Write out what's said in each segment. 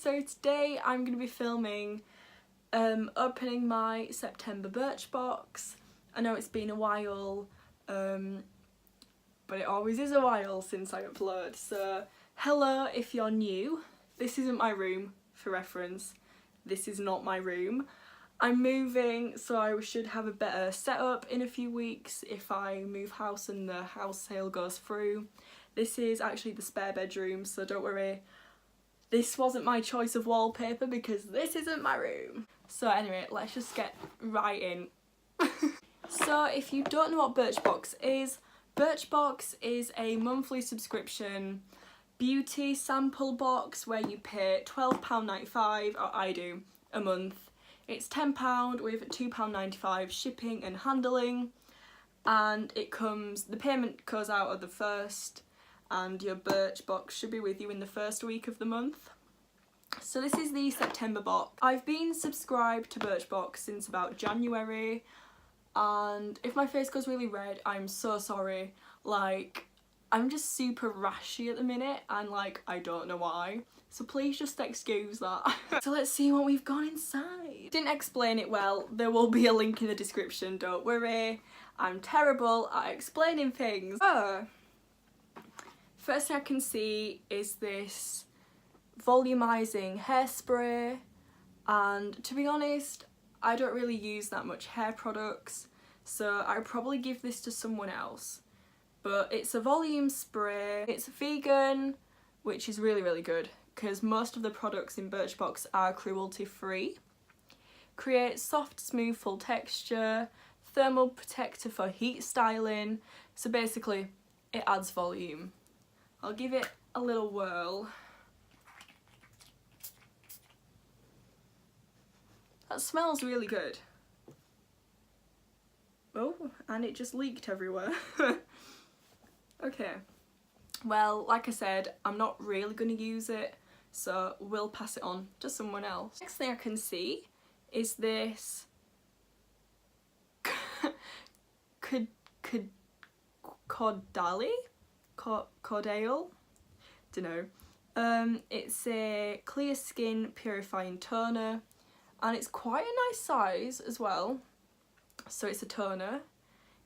so today I'm going to be filming opening my September Birchbox. I know it's been a while, but it always is a while since I upload, so hello if you're new. This isn't my room, for reference. This is not my room. I'm moving, so I should have a better setup in a few weeks if I move house and the house sale goes through. This is actually the spare bedroom, so don't worry. This wasn't my choice of wallpaper because this isn't my room. So anyway, let's just get right in. So if you don't know what Birchbox is a monthly subscription beauty sample box where you pay £12.95, or I do, a month. It's £10 with £2.95 shipping and handling, and the payment goes out on the 1st, and your Birchbox should be with you in the first week of the month. So this is the September box. I've been subscribed to Birchbox since about January, and if my face goes really red, I'm so sorry. Like, I'm just super rashy at the minute, and like, I don't know why. So please just excuse that. So let's see what we've got inside. Didn't explain it well. There will be a link in the description, don't worry. I'm terrible at explaining things. First thing I can see is this volumizing hairspray, and to be honest, I don't really use that much hair products, so I'd probably give this to someone else. But it's a volume spray, it's vegan, which is really good because most of the products in Birchbox are cruelty free. Creates soft, smooth, full texture, thermal protector for heat styling, so basically it adds volume. I'll give it a little whirl. That smells really good. Oh, and it just leaked everywhere. Okay, well, like I said, I'm not really going to use it, so we'll pass it on to someone else. Next thing I can see is this Cordial? Dunno. It's a clear skin purifying toner, and it's quite a nice size as well. So it's a toner.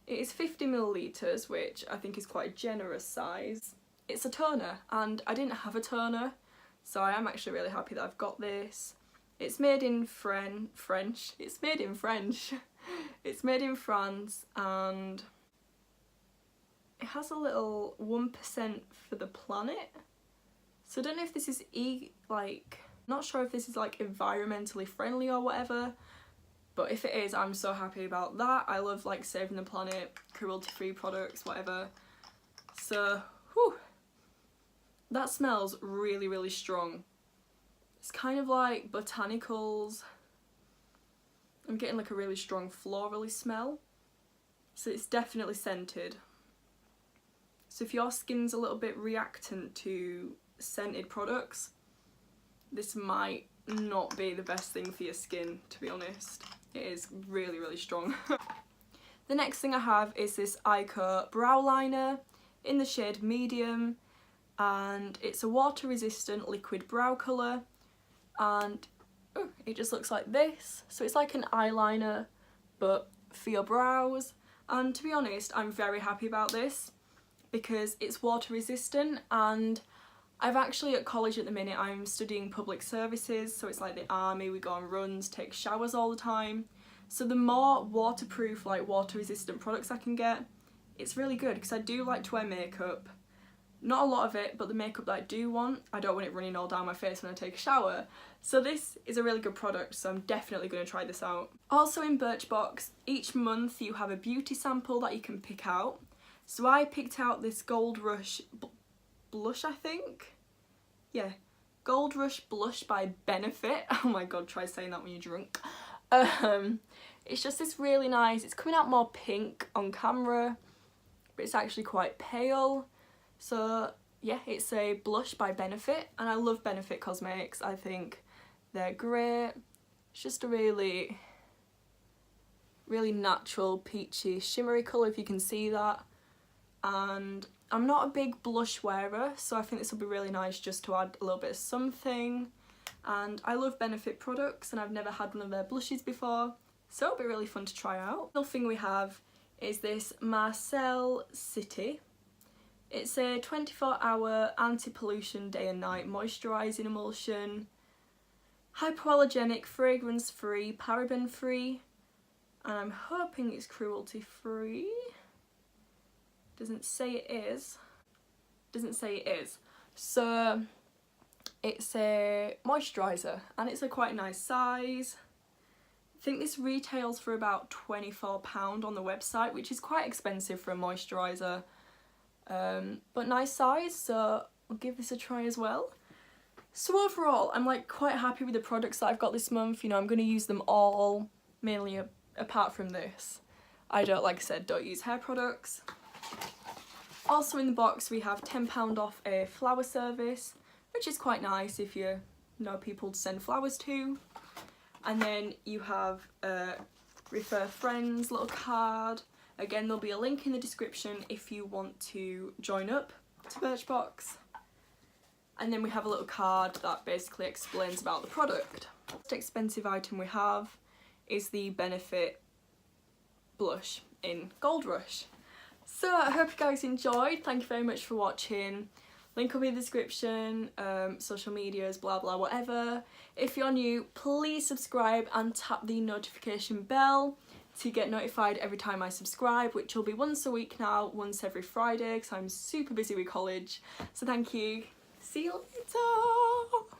It is 50ml, which I think is quite a generous size. It's a toner, and I didn't have a toner, so I am actually really happy that I've got this. It's made in French. It's made in French. It's made in France, and it has a little 1% for the planet. So I don't know if this is not sure if this is like environmentally friendly or whatever, but if it is, I'm so happy about that. I love like saving the planet, cruelty free products, whatever. So, whew, that smells really strong. It's kind of like botanicals. I'm getting like a really strong florally smell. So it's definitely scented. So if your skin's a little bit reactant to scented products, this might not be the best thing for your skin, to be honest. It is really strong. The next thing I have is this Ico brow liner in the shade medium, and it's a water resistant liquid brow colour, and it just looks like this. So it's like an eyeliner but for your brows, and to be honest, I'm very happy about this because it's water resistant, and I've actually, at college at the minute, I'm studying public services, so it's like the army, we go on runs, take showers all the time. So the more waterproof, like water resistant products I can get, it's really good, because I do like to wear makeup. Not a lot of it, but the makeup that I do want, I don't want it running all down my face when I take a shower. So this is a really good product, so I'm definitely going to try this out. Also in Birchbox, each month you have a beauty sample that you can pick out. So I picked out this Gold Rush blush, I think. Yeah, Gold Rush blush by Benefit. Oh my god, try saying that when you're drunk. It's just this really nice, it's coming out more pink on camera, but it's actually quite pale. So yeah, it's a blush by Benefit, and I love Benefit cosmetics. I think they're great. It's just a really natural peachy shimmery colour, if you can see that. And I'm not a big blush wearer, so I think this will be really nice just to add a little bit of something. and I love Benefit products and I've never had one of their blushes before, so it'll be really fun to try out. The other thing we have is this Marcel City. It's a 24-hour anti-pollution day and night moisturising emulsion, hypoallergenic, fragrance-free, paraben-free, and I'm hoping it's cruelty-free. Doesn't say it is. Doesn't say it is. So it's a moisturiser and it's a quite nice size. I think this retails for about £24 on the website, which is quite expensive for a moisturiser. But nice size, so I'll give this a try as well. So overall, I'm like quite happy with the products that I've got this month. You know, I'm going to use them all, mainly apart from this. I don't, like I said, don't use hair products. Also in the box we have £10 off a flower service, which is quite nice if you know people to send flowers to. And then you have a refer friends little card. Again, there'll be a link in the description if you want to join up to Birchbox. And then we have a little card that basically explains about the product. The most expensive item we have is the Benefit blush in Gold Rush. So I hope you guys enjoyed. Thank you very much for watching. Link will be in the description, social medias, blah blah, whatever. If you're new, please subscribe and tap the notification bell to get notified every time I subscribe, which will be once a week now, once every Friday, because I'm super busy with college. So thank you. See you later.